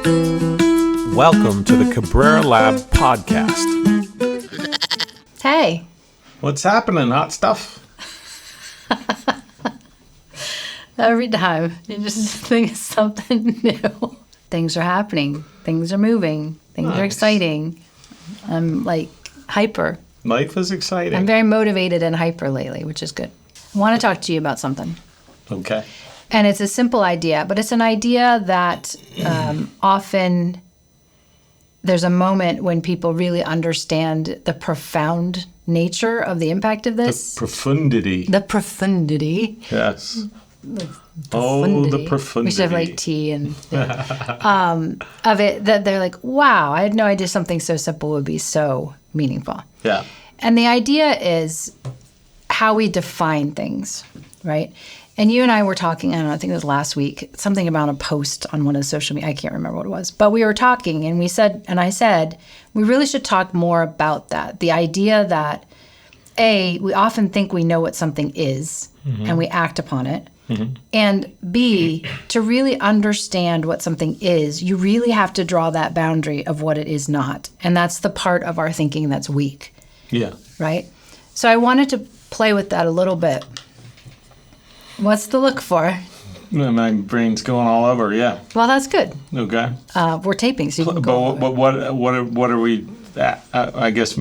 Welcome to the Cabrera Lab podcast. Hey. What's happening, hot stuff? Every time you just think of something new. Things are happening. Things are moving. Things are exciting. I'm like hyper. Life is exciting. I'm very motivated and hyper lately, which is good. I want to talk to you about something. Okay. And it's a simple idea, but it's an idea that often there's a moment when people really understand the profound nature of the impact of this. The profundity. The profundity. Yes. The profundity. We should have like tea and of it, that they're like, wow, I had no idea something so simple would be so meaningful. Yeah. And the idea is how we define things, right? And you and I were talking, I don't know, I think it was last week, something about a post on one of the social media, I can't remember what it was, but we were talking and I said, we really should talk more about that. The idea that A, we often think we know what something is and we act upon it. Mm-hmm. And B, to really understand what something is, you really have to draw that boundary of what it is not. And that's the part of our thinking that's weak. Yeah. Right? So I wanted to play with that a little bit. What's the look for? My brain's going all over, yeah. Well, that's good. Okay. We're taping, so you can go. But what are we, I guess,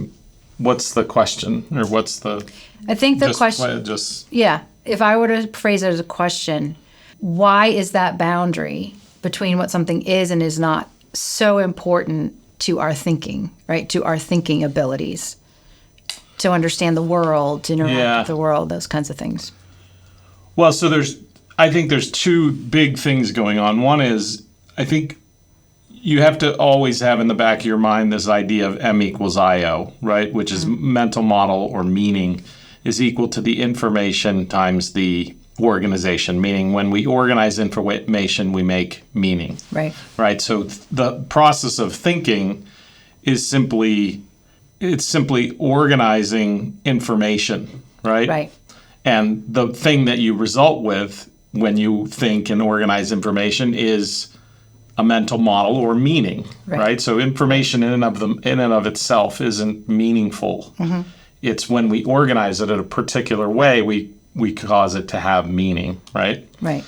what's the question? Or what's the... I think the question... Yeah. If I were to phrase it as a question, why is that boundary between what something is and is not so important to our thinking, right? To our thinking abilities, to understand the world, to interact with the world, those kinds of things. Well, so I think there's two big things going on. One is, I think you have to always have in the back of your mind this idea of M equals IO, right? Which is mental model or meaning is equal to the information times the organization, meaning when we organize information, we make meaning. Right. Right. So the process of thinking is simply organizing information, right? Right. And the thing that you result with when you think and organize information is a mental model or meaning, right? So information in and of itself isn't meaningful. Mm-hmm. It's when we organize it in a particular way, we cause it to have meaning, right? Right.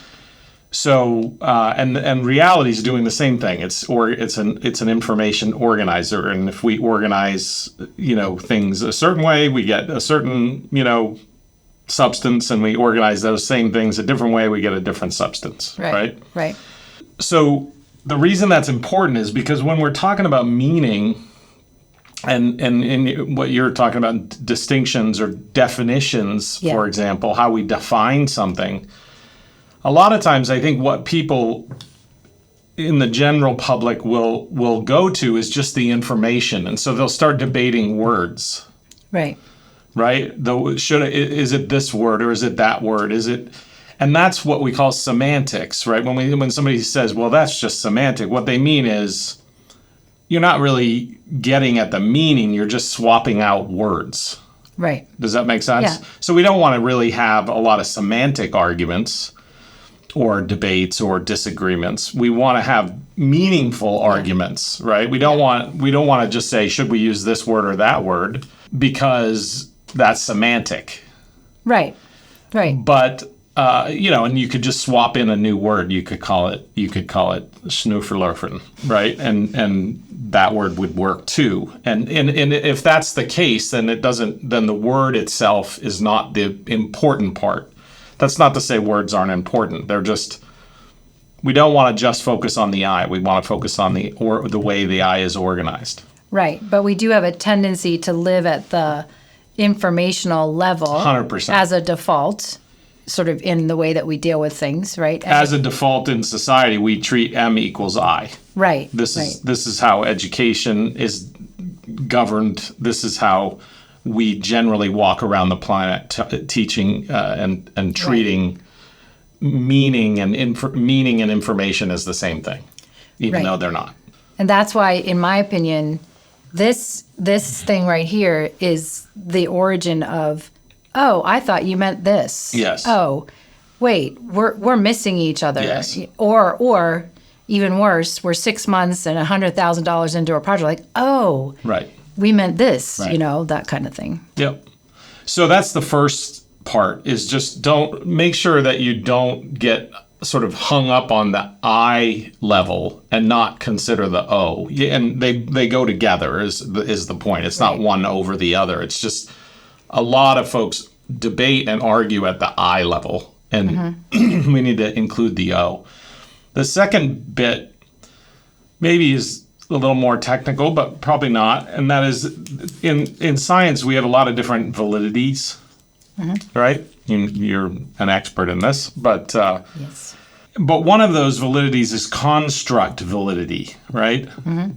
So and reality is doing the same thing. It's an information organizer, and if we organize things a certain way, we get a certain substance, and we organize those same things a different way, we get a different substance, right? Right. So the reason that's important is because when we're talking about meaning and in what you're talking about, distinctions or definitions, for example, how we define something, a lot of times I think what people in the general public will go to is just the information, and so they'll start debating words. Right. Right? Is it this word or is it that word? And that's what we call semantics, right? When somebody says, well, that's just semantic, what they mean is you're not really getting at the meaning, you're just swapping out words. Right. Does that make sense? Yeah. So we don't want to really have a lot of semantic arguments or debates or disagreements. We want to have meaningful arguments, right? We don't want to just say, should we use this word or that word? Because that's semantic. Right. Right. But and you could just swap in a new word. You could call it schnooferlurfen, right? And that word would work too. And if that's the case, then then the word itself is not the important part. That's not to say words aren't important. They're just, we don't want to just focus on the I. We want to focus on the way the I is organized. Right. But we do have a tendency to live at the informational level 100%. As a default, sort of in the way that we deal with things, right? As a default in society, we treat M equals I. Right. This is how education is governed. This is how we generally walk around the planet teaching and treating meaning and information as the same thing, even though they're not. And that's why, in my opinion, this thing right here is the origin of, oh, I thought you meant this. Yes. Oh, wait, we're missing each other. Yes. Or even worse, we're 6 months and $100,000 into a project, like, oh, Right. we meant this, Right. that kind of thing. Yep. So that's the first part, is just don't make sure that you don't get sort of hung up on the I level and not consider the O. And they go together is the point. It's not one over the other. It's just a lot of folks debate and argue at the I level, and we need to include the O. The second bit maybe is a little more technical, but probably not. And that is, in science, we have a lot of different validities, right? You're an expert in this, but Yes. but one of those validities is construct validity, right?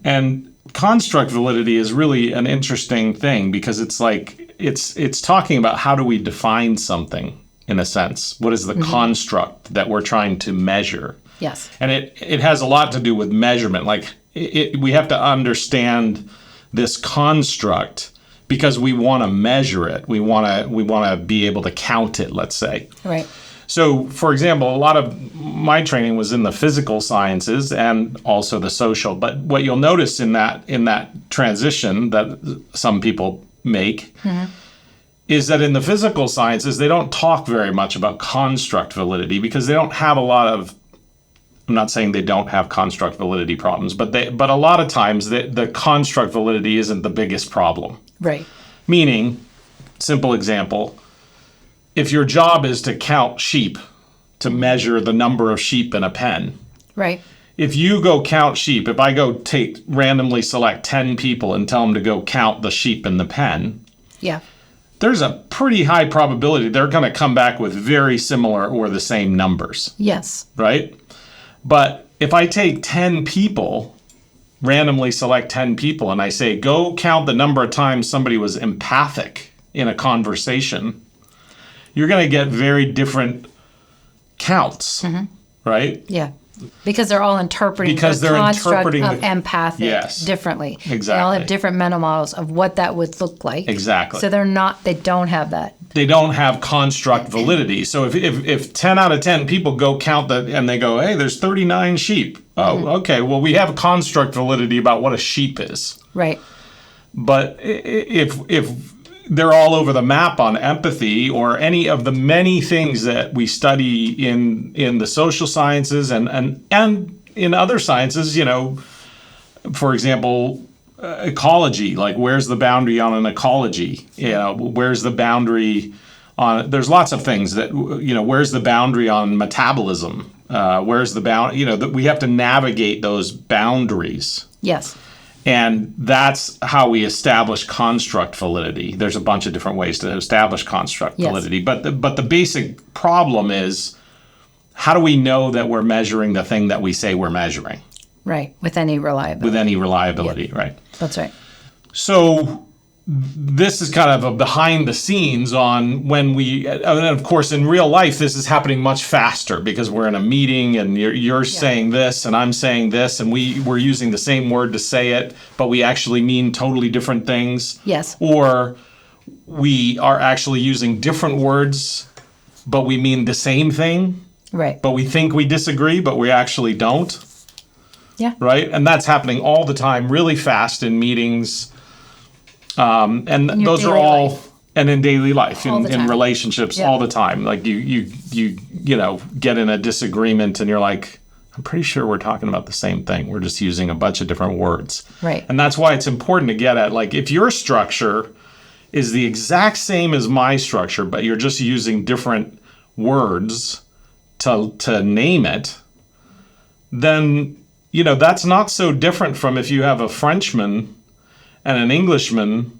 And construct validity is really an interesting thing, because it's like it's talking about how do we define something, in a sense. What is the construct that we're trying to measure? Yes. And it has a lot to do with measurement. Like we have to understand this construct because we want to measure it. We want to be able to count it, let's say. Right. So, for example, a lot of my training was in the physical sciences and also the social. But what you'll notice in that transition that some people make is that in the physical sciences, they don't talk very much about construct validity, because they don't have a lot of, I'm not saying they don't have construct validity problems, but a lot of times the construct validity isn't the biggest problem. Right. Meaning, simple example, if your job is to count sheep, to measure the number of sheep in a pen, Right. if you go count sheep, if I go randomly select 10 people and tell them to go count the sheep in the pen, Yeah. there's a pretty high probability they're going to come back with very similar or the same numbers, Yes. right? But if I take 10 people, randomly select 10 people, and I say, go count the number of times somebody was empathic in a conversation, you're going to get very different counts, right? Yeah. Because they're all interpreting Because the they're construct interpreting of the- empathic Yes. differently. They all Exactly. have different mental models of what that would look like. Exactly. So they don't have that. They don't have construct validity. So if 10 out of 10 people go count and they go, hey, there's 39 sheep. Oh, okay. Well, we have construct validity about what a sheep is. Right. But if they're all over the map on empathy or any of the many things that we study in the social sciences and in other sciences, for example, ecology, like where's the boundary on an ecology? Where's the boundary on, there's lots of things that, where's the boundary on metabolism? Where's the bound, that we have to navigate those boundaries. Yes. And that's how we establish construct validity. There's a bunch of different ways to establish construct validity. But the basic problem is, how do we know that we're measuring the thing that we say we're measuring? Right. With any reliability. Right? That's right. So this is kind of a behind the scenes on when and of course in real life this is happening much faster because we're in a meeting and you're saying this and I'm saying this and we're using the same word to say it, but we actually mean totally different things. Yes. Or we are actually using different words, but we mean the same thing. Right. But we think we disagree, but we actually don't. Yeah. Right? And that's happening all the time, really fast in meetings. And those are all, life. And in daily life, in relationships, all the time. Like you get in a disagreement and you're like, I'm pretty sure we're talking about the same thing. We're just using a bunch of different words. Right. And that's why it's important to get at, like, if your structure is the exact same as my structure, but you're just using different words to name it, then, that's not so different from if you have a Frenchman and an Englishman,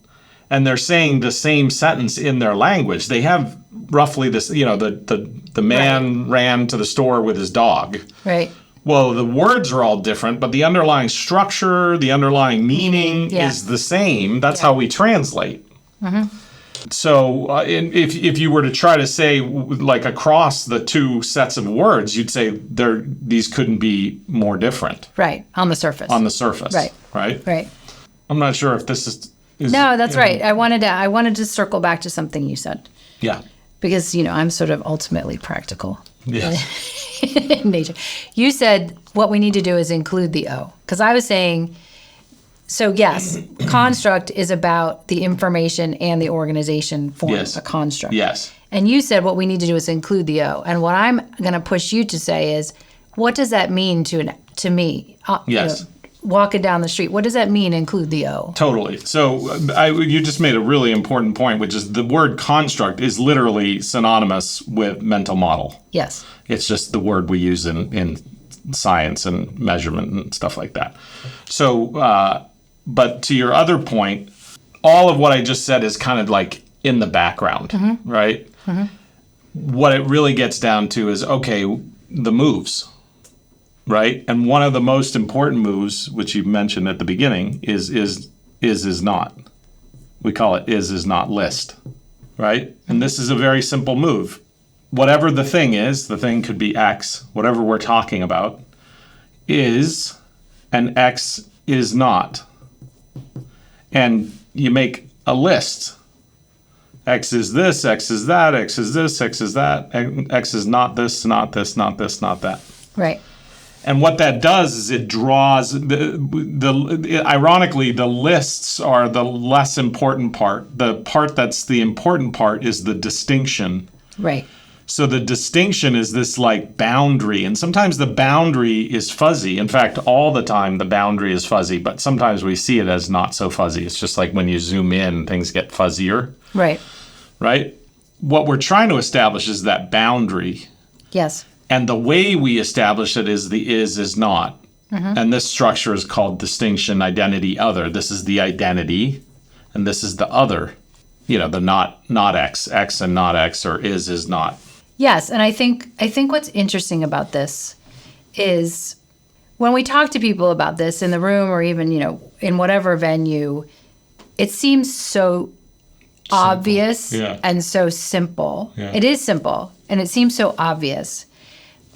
and they're saying the same sentence in their language. They have roughly this, the man ran to the store with his dog. Right. Well, the words are all different, but the underlying structure, the underlying meaning is the same. That's how we translate. So if you were to try to say, like, across the two sets of words, you'd say these couldn't be more different. Right. On the surface. Right. Right. I'm not sure if this is no, that's right. I wanted to circle back to something you said. Yeah. Because, I'm sort of ultimately practical. Yes. in nature. You said what we need to do is include the O. Because I was saying, so yes, construct is about the information and the organization form, Yes. a construct. Yes. And you said what we need to do is include the O. And what I'm going to push you to say is, what does that mean to me? Yes. Walking down the street, what does that mean, include the O? Totally. So you just made a really important point, which is the word construct is literally synonymous with mental model. Yes. It's just the word we use in science and measurement and stuff like that. So, but to your other point, all of what I just said is kind of like in the background, right? Mm-hmm. What it really gets down to is, okay, the moves, right? And one of the most important moves, which you mentioned at the beginning, is not. We call it is not list, right? And this is a very simple move. Whatever the thing is, the thing could be X, whatever we're talking about, is, and X is not. And you make a list. X is this, X is that, X is this, X is that, X is not this, not this, not this, not that. Right. And what that does is it draws, ironically, the lists are the less important part. The part that's the important part is the distinction. Right. So the distinction is this like boundary, and sometimes the boundary is fuzzy. In fact, all the time the boundary is fuzzy, but sometimes we see it as not so fuzzy. It's just like when you zoom in, things get fuzzier. Right. Right? What we're trying to establish is that boundary. Yes. And the way we establish it is the is not. Mm-hmm. And this structure is called distinction, identity, other. This is the identity, and this is the other. You know, the not X and not X, or is not. Yes, and I think what's interesting about this is when we talk to people about this in the room or even, in whatever venue, it seems so simple. Obvious and so simple. Yeah. It is simple, and it seems so obvious.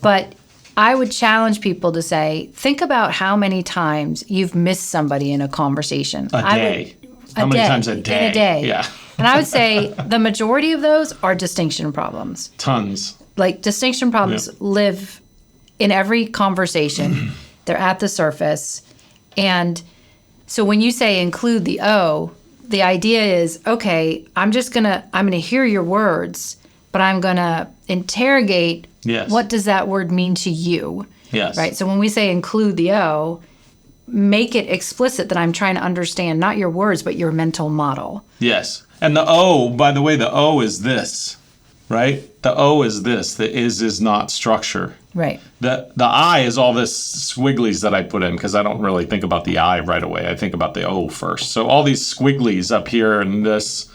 But I would challenge people to say, think about how many times you've missed somebody in a conversation. How many times a day? In a day. Yeah. And I would say the majority of those are distinction problems. Tons. Like distinction problems live in every conversation. They're at the surface. And so when you say include the O, the idea is, okay, I'm going to hear your words, but I'm going to interrogate what does that word mean to you? Yes. Right? So when we say include the O, make it explicit that I'm trying to understand not your words, but your mental model. Yes. And the O, by the way, the O is this, right? The O is this. The is not structure. Right. The I is all this squigglies that I put in because I don't really think about the I right away. I think about the O first. So all these squigglies up here and this,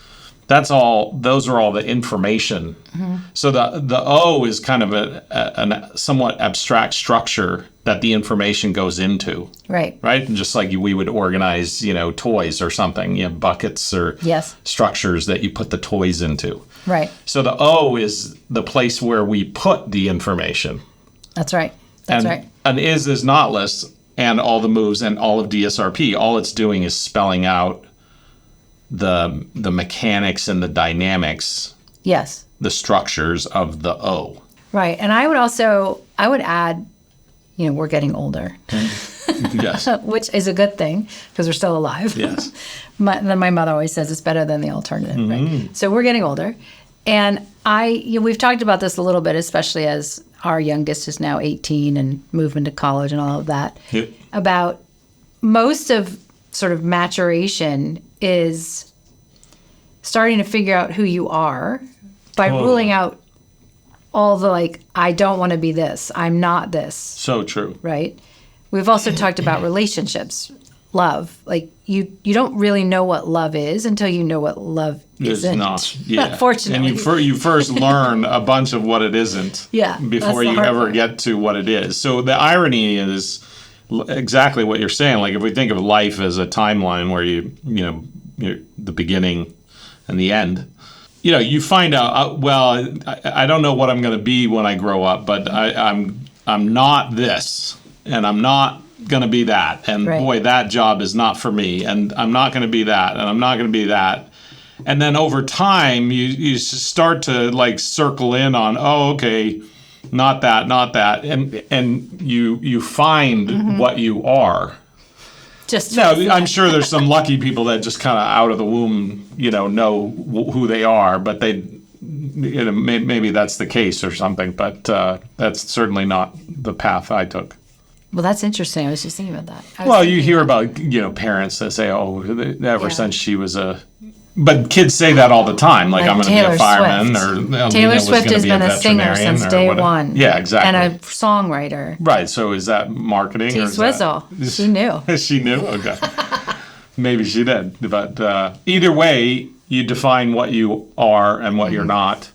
those are all the information. Mm-hmm. So the O is kind of a somewhat abstract structure that the information goes into. Right. Right? And just like we would organize, toys or something, buckets or structures that you put the toys into. Right. So the O is the place where we put the information. That's right. That's right. An is not list and all the moves and all of DSRP, all it's doing is spelling out the mechanics and the dynamics. Yes. The structures of the O. Right. And I would add, we're getting older. Yes. Which is a good thing because we're still alive. Yes. My mother always says it's better than the alternative, right? So we're getting older. And we've talked about this a little bit, especially as our youngest is now 18 and moving to college and all of that, about most of sort of maturation is starting to figure out who you are by ruling out all the I don't want to be this. I'm not this. So true. Right? We've also talked about relationships, love. You don't really know what love is until you know what love isn't. Not. Yeah. Fortunately. And you first learn a bunch of what it isn't. Yeah. Before you ever get to what it is. So the irony is exactly what you're saying. If we think of life as a timeline where you're the beginning and the end. You find out, I don't know what I'm going to be when I grow up, but I'm not this, and I'm not going to be that. And boy, that job is not for me, and I'm not going to be that, and I'm not going to be that. And then over time, you start to circle in on, okay, not that, and you find what you are. Just No, I'm sure there's some lucky people that just kind of out of the womb, know who they are, but maybe that's the case or something, but that's certainly not the path I took. Well, that's interesting. I was just thinking about that. Well, you hear about, parents that say, oh, ever since she was but kids say that all the time, like I'm going to be a fireman, Swift. or Taylor Swift has been a singer since day whatever. one. Yeah, exactly. And a songwriter. Right, so is that marketing? T-Swizzle. She knew. She knew? Okay. Maybe she did. But either way, you define what you are and what you're not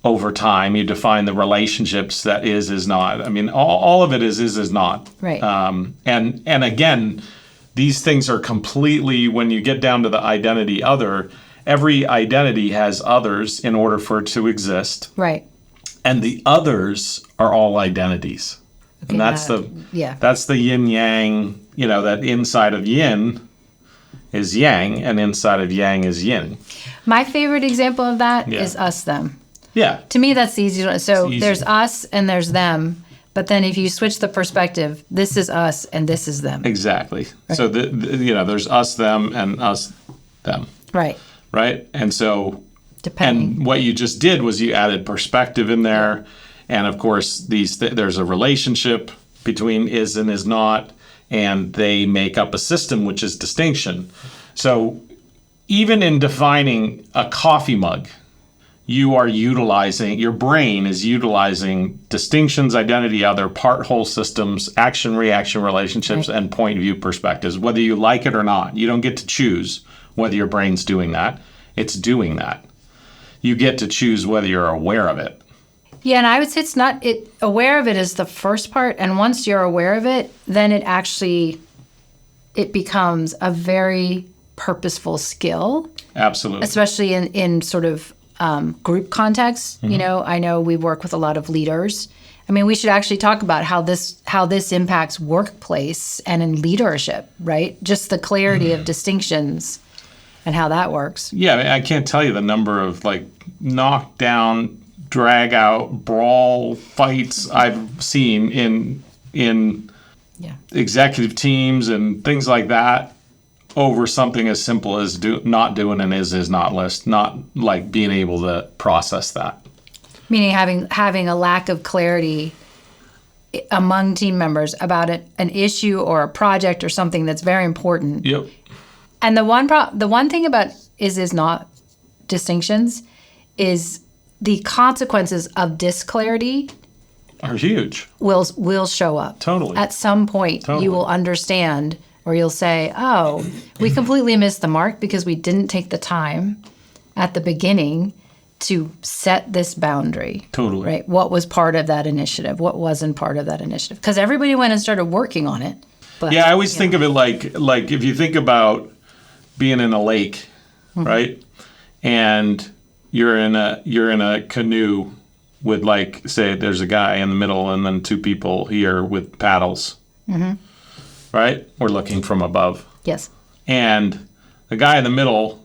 over time. You define the relationships that is not. I mean, all of it is not. Right. And again, these things are completely, when you get down to the identity other, every identity has others in order for it to exist. Right. And the others are all identities. Okay, And that's the yin yang, that inside of yin is yang and inside of yang is yin. My favorite example of that is us, them. Yeah. To me, that's the easy one. So easy. there's us and there's them. But then if you switch the perspective, this is us and this is them. Exactly. Right. So, there's us, them, and us, them. Right. Right? And so, Depending. and what you just did was you added perspective in there. And of course, there's a relationship between is and is not, and they make up a system, which is distinction. So even in defining a coffee mug, your brain is utilizing distinctions, identity, other, part, whole systems, action, reaction, relationships, and point of view perspectives, whether you like it or not. You don't get to choose whether your brain's doing that. It's doing that. You get to choose whether you're aware of it. Yeah, and I would say aware of it is the first part. And once you're aware of it, then it becomes a very purposeful skill. Absolutely. Especially in sort of group context. I know we work with a lot of leaders. I mean, we should actually talk about how this impacts workplace and in leadership, right? Just the clarity of distinctions and how that works. Yeah, I can't tell you the number of knockdown, drag out, brawl fights I've seen in executive teams and things like that over something as simple as not doing an is not list, not being able to process that. Meaning having a lack of clarity among team members about an issue or a project or something that's very important. Yep. And the one thing about is not distinctions is the consequences of disclarity are huge. Will show up. Totally. At some point, you will understand, or you'll say, oh, we completely missed the mark because we didn't take the time at the beginning to set this boundary. Totally. Right? What was part of that initiative? What wasn't part of that initiative? Because everybody went and started working on it. But, yeah, I always think of it like if you think about being in a lake, right? And you're in a canoe with say there's a guy in the middle and then two people here with paddles. Right? We're looking from above. Yes. And the guy in the middle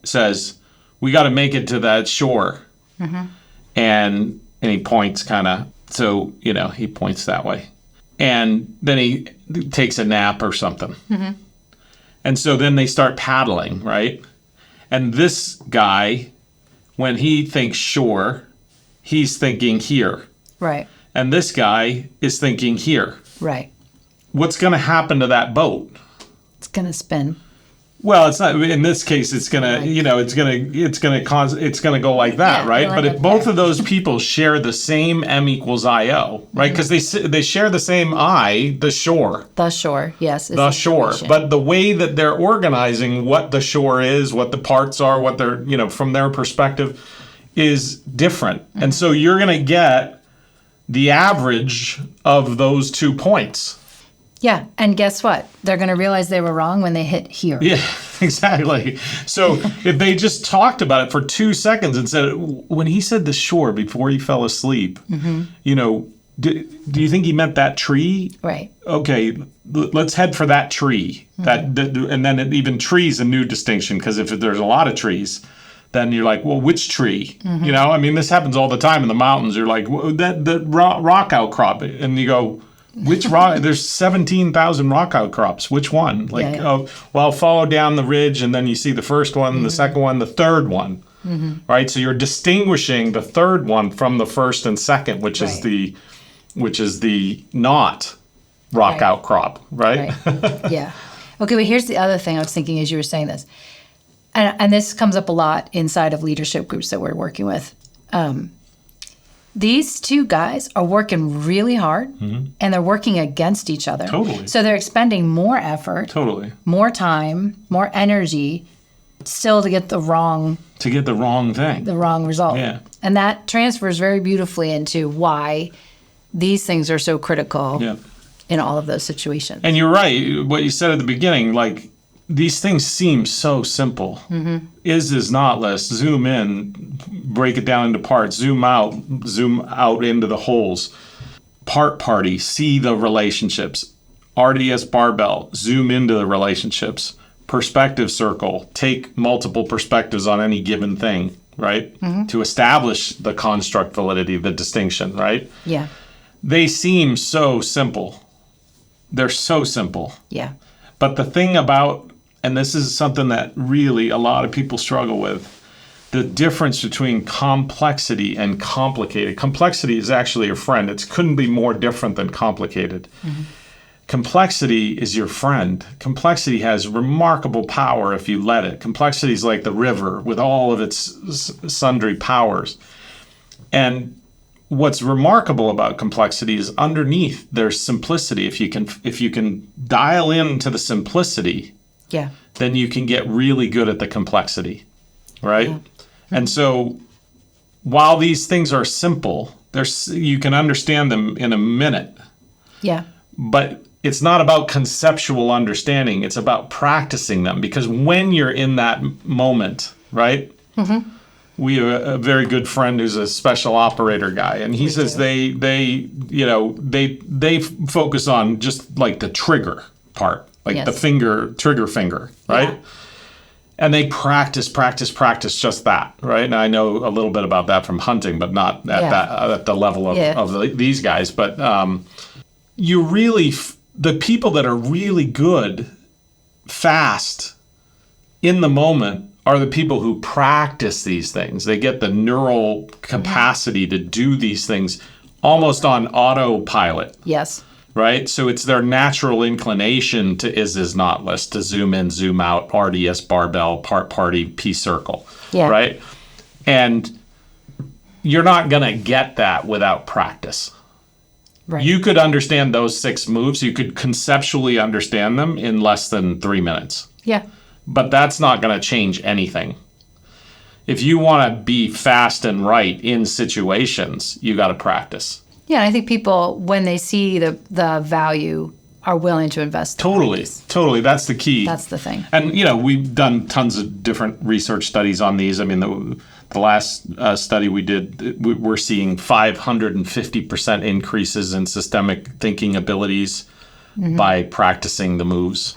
says, we got to make it to that shore. And he points so, he points that way. And then he takes a nap or something. And so then they start paddling, right? And this guy, when he thinks shore, he's thinking here. Right. And this guy is thinking here. Right. What's going to happen to that boat? It's going to spin. Well, it's not. In this case, it's gonna. It's gonna go like that, right? But if both of those people share the same M=IO, right? Because they share the same I, the shore. The shore, yes. The shore. But the way that they're organizing what the shore is, what the parts are, what they're from their perspective, is different, and so you're gonna get the average of those 2 points. Yeah, and guess what? They're going to realize they were wrong when they hit here. Yeah, exactly. So if they just talked about it for 2 seconds and said, when he said the shore before he fell asleep, do you think he meant that tree? Right. Okay, let's head for that tree. And then even tree's a new distinction, because if there's a lot of trees, then you're like, well, which tree? You know, I mean, this happens all the time in the mountains. You're like, well, that rock outcrop. And you go, which rock? There's 17,000 rock outcrops. Which one? Like, oh, well, follow down the ridge, and then you see the first one, the second one, the third one. Right? So you're distinguishing the third one from the first and second, which is the not rock outcrop, right? Yeah. Okay, well, here's the other thing I was thinking as you were saying this. And this comes up a lot inside of leadership groups that we're working with. These two guys are working really hard, and they're working against each other. Totally. So they're expending more effort, more time, more energy, still to get the wrong thing, the wrong result. Yeah. And that transfers very beautifully into why these things are so critical in all of those situations. And you're right. What you said at the beginning, like, these things seem so simple. Is not list, zoom in, break it down into parts, zoom out into the holes. Part party, see the relationships. RDS barbell, zoom into the relationships. Perspective circle, take multiple perspectives on any given thing, right? To establish the construct validity, the distinction, right? Yeah. They seem so simple. They're so simple. Yeah. But the thing about, and this is something that really a lot of people struggle with, the difference between complexity and complicated. Complexity is actually your friend. It couldn't be more different than complicated. Complexity is your friend. Complexity has remarkable power if you let it. Complexity is like the river with all of its sundry powers. And what's remarkable about complexity is underneath there's simplicity. If you can dial into the simplicity, then you can get really good at the complexity, right? And so while these things are simple, you can understand them in a minute. But it's not about conceptual understanding. It's about practicing them, because when you're in that moment, right? We have a very good friend who's a special operator guy, and he says they focus on just like the trigger part, like the trigger finger, right? And they practice just that, right? And I know a little bit about that from hunting, but not at the level of these guys. But you really, the people that are really good, fast, in the moment, are the people who practice these things. They get the neural capacity to do these things almost on autopilot. Right? So it's their natural inclination to is not list, to zoom in, zoom out, RDS barbell, part party, P circle. Right? And you're not going to get that without practice. You could understand those 6 moves. You could conceptually understand them in less than 3 minutes. But that's not going to change anything. If you want to be fast and right in situations, you got to practice. And I think people, when they see the value, are willing to invest. Totally. That's the key. That's the thing. And, we've done tons of different research studies on these. I mean, the last study we did, we're seeing 550% increases in systemic thinking abilities by practicing the moves.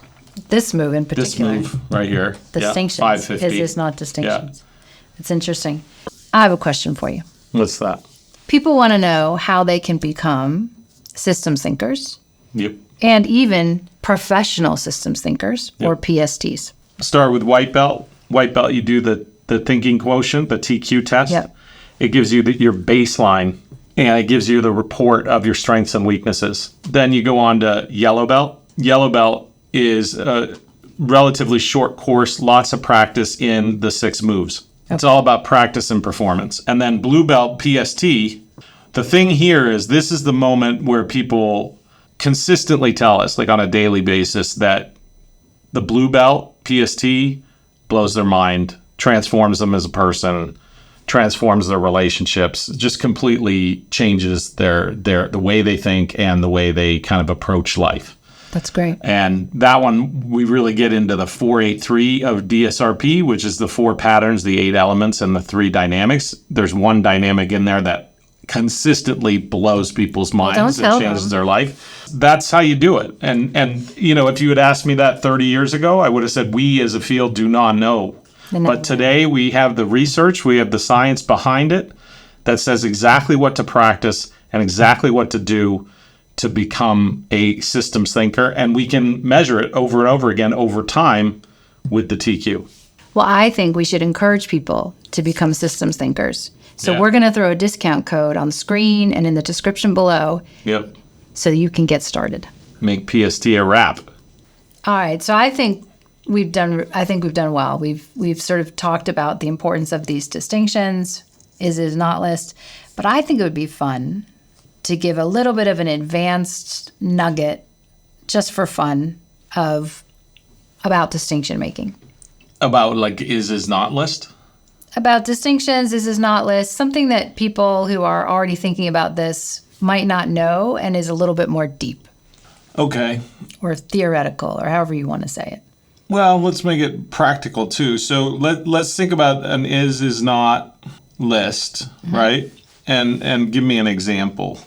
This move in particular. This move right here. Distinctions. 550. Is not distinctions. It's interesting. I have a question for you. What's that? People want to know how they can become systems thinkers. And even professional systems thinkers or PSTs. Start with white belt. White belt, you do the thinking quotient, the TQ test. It gives you your baseline, and it gives you the report of your strengths and weaknesses. Then you go on to yellow belt. Yellow belt is a relatively short course, lots of practice in the 6 moves. It's all about practice and performance. And then blue belt, PST, the thing here is this is the moment where people consistently tell us, like on a daily basis, that the blue belt, PST, blows their mind, transforms them as a person, transforms their relationships, just completely changes the way they think and the way they kind of approach life. That's great. And that one, we really get into the 483 of DSRP, which is the 4 patterns, the 8 elements, and the 3 dynamics. There's one dynamic in there that consistently blows people's minds and changes their life. That's how you do it. And if you had asked me that 30 years ago, I would have said we as a field do not know But today we have the research, we have the science behind it that says exactly what to practice and exactly what to do to become a systems thinker. And we can measure it over and over again over time with the TQ. Well, I think we should encourage people to become systems thinkers. So Yeah. we're going to throw a discount code on the screen and in the description below Yep. so you can get started. Make PST a wrap. All right. So I think we've done well. We've sort of talked about the importance of these distinctions, is not list. But I think it would be fun to give a little bit of an advanced nugget just for fun about distinction making. About like is not list? About distinctions, is not list, something that people who are already thinking about this might not know and is a little bit more deep Okay. or theoretical or however you want to say it. Well, let's make it practical too. So let's think about an is not list, right? And give me an example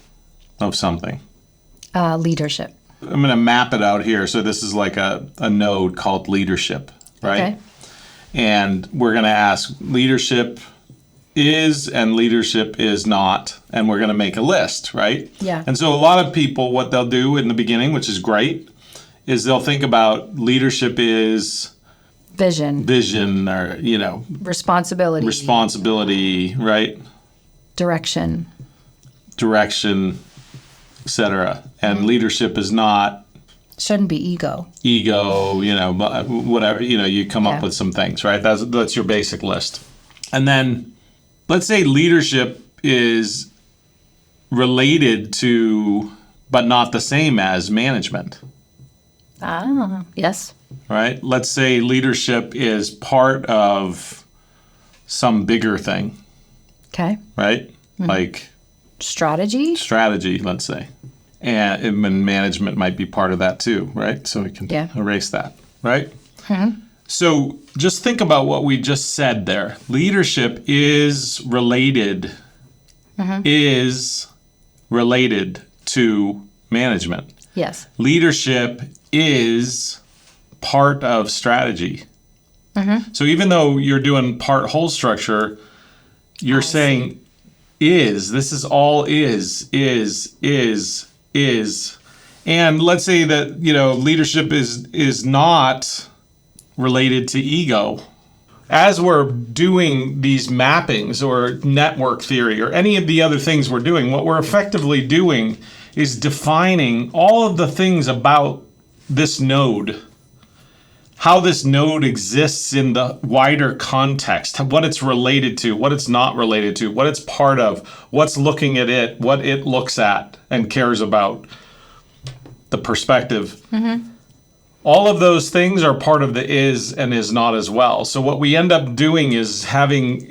of something. Leadership. I'm going to map it out here. So this is like a node called leadership, right? Okay. And we're going to ask leadership is and leadership is not. And we're going to make a list, right? Yeah. And so a lot of people, what they'll do in the beginning, which is great, is they'll think about leadership is Vision, or, responsibility, right? direction. Direction, etc. And leadership is not Shouldn't be ego. ego, whatever, you come up Yeah. with some things, right? That's your basic list. And then let's say leadership is related to, but not the same as management, Yes. right? Let's say leadership is part of some bigger thing, Okay. right? Like Strategy. strategy, let's say. And management might be part of that too, right? So we can erase that, right? So just think about what we just said there. Leadership is related to management. Yes. Leadership is part of strategy. So even though you're doing part whole structure, you're saying this is all is. And let's say that, leadership is not related to ego. As we're doing these mappings or network theory or any of the other things we're doing, what we're effectively doing is defining all of the things about this node, how this node exists in the wider context, what it's related to, what it's not related to, what it's part of, what's looking at it, what it looks at and cares about, the perspective. All of those things are part of the is and is not as well. So what we end up doing is having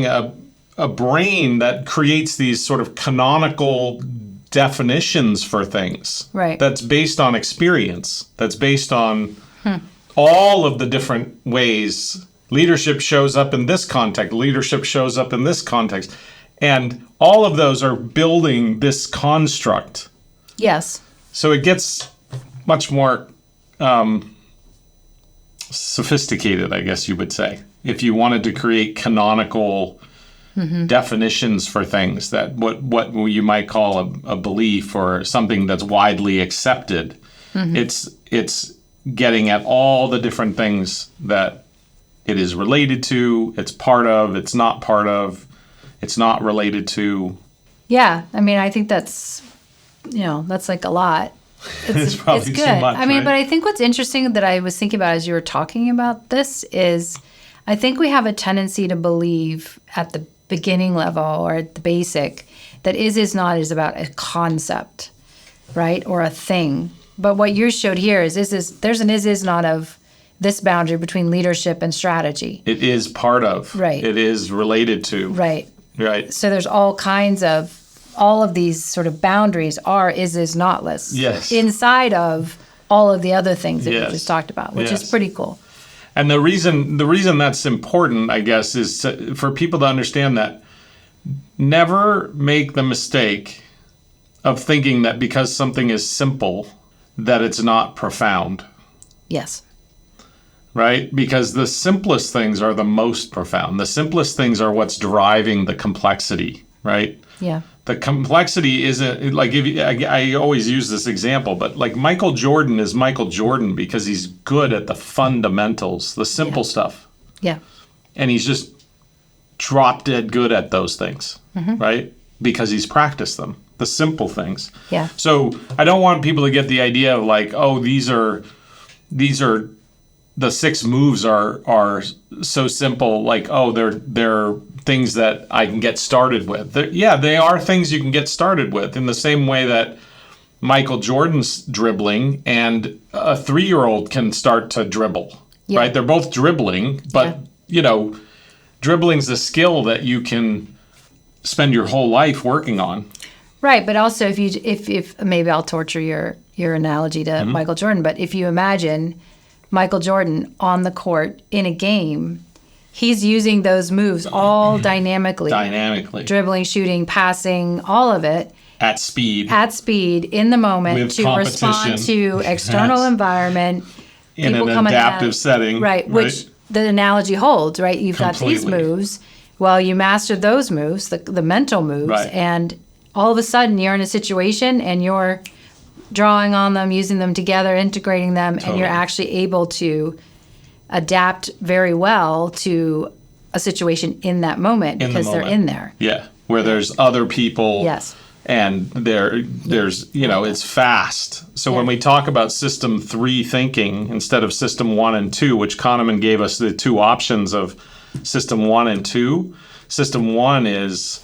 a brain that creates these sort of canonical definitions for things. Right. That's based on experience. That's based on all of the different ways leadership shows up in this context. Leadership shows up in this context. And all of those are building this construct. Yes. So it gets much more sophisticated, I guess you would say, if you wanted to create canonical definitions for things, that what you might call a belief or something that's widely accepted. It's getting at all the different things that it is related to, it's part of, it's not part of, it's not related to. Yeah. I mean, I think that's like a lot. It's probably it's too good. much, I mean, right? but I think what's interesting that I was thinking about as you were talking about this is I think we have a tendency to believe at the beginning level or at the basic that is not is about a concept, right? Or a thing. But what you showed here is there's an is not of this boundary between leadership and strategy. It is part of. Right. It is related to. Right. Right. So there's all of these sort of boundaries are is not lists. Yes. Inside of all of the other things that Yes. we just talked about, which Yes. is pretty cool. And the reason that's important, I guess, is for people to understand that never make the mistake of thinking that because something is simple, that it's not profound. Yes. right? Because the simplest things are the most profound. The simplest things are what's driving the complexity, right? Yeah. The complexity isn't like I always use this example, but like Michael Jordan is Michael Jordan because he's good at the fundamentals, the simple stuff. Yeah. And he's just drop dead good at those things, right? Because he's practiced them, the simple things. Yeah. So I don't want people to get the idea of like, oh, these are the 6 moves are so simple, like, oh, they're things that I can get started with. They are things you can get started with in the same way that Michael Jordan's dribbling and a 3-year-old can start to dribble, right? They're both dribbling, but, dribbling's a skill that you can spend your whole life working on. Right, but also if maybe I'll torture your analogy to Michael Jordan, but if you imagine Michael Jordan on the court in a game, he's using those moves all dynamically, dribbling, shooting, passing, all of it at speed in the moment with to respond to external environment, in an adaptive setting, right? Which the analogy holds, right? You've got these moves. Well, you mastered those moves, the mental moves, and all of a sudden you're in a situation and you're drawing on them, using them together, integrating them, and you're actually able to adapt very well to a situation in that moment because they're in there. Yeah, where there's other people. Yes. And there's it's fast. So when we talk about system 3 thinking instead of system 1 and 2, which Kahneman gave us the 2 options of system 1 and 2, system 1 is,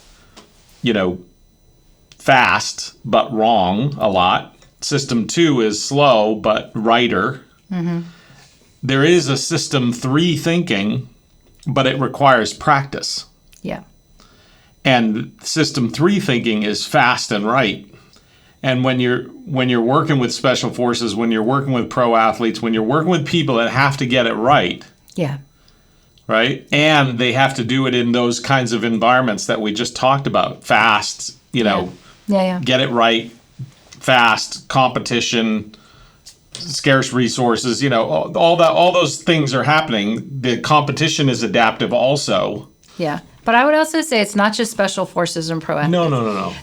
fast but wrong a lot. System 2 is slow but righter. There is a system 3 thinking, but it requires practice. Yeah. And system 3 thinking is fast and right. And when you're working with special forces, when you're working with pro athletes, when you're working with people that have to get it right. Yeah. Right? And they have to do it in those kinds of environments that we just talked about. Fast, get it right, fast, competition, scarce resources, all those things are happening. The competition is adaptive also. Yeah. But I would also say it's not just special forces and pro athletes. No.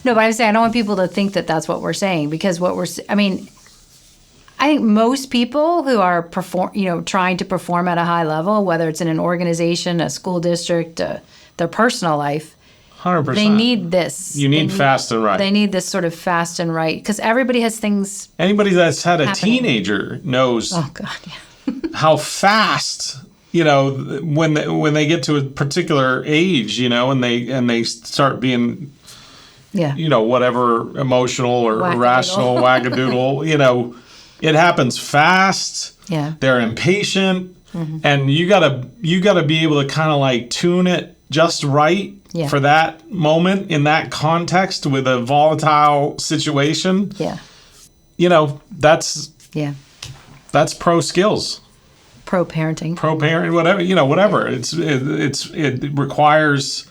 No, but I'm saying I don't want people to think that that's what we're saying because I think most people who are trying to perform at a high level, whether it's in an organization, a school district, their personal life, 100%. They need this. You need fast and right. They need this sort of fast and right because everybody has things. Anybody that's had a teenager knows. Oh God, yeah. How fast. When they get to a particular age, and they start being, whatever emotional or irrational wackadoodle, it happens fast. Yeah, they're impatient, and you gotta be able to kind of like tune it just right for that moment in that context with a volatile situation. Yeah, that's pro skills. Pro parenting, whatever. It requires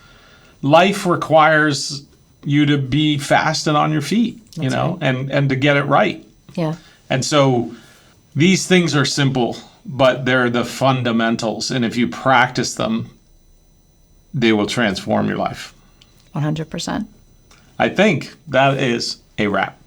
life requires you to be fast and on your feet, right. and to get it right. Yeah. And so these things are simple, but they're the fundamentals, and if you practice them, they will transform your life. 100%. I think that is a wrap.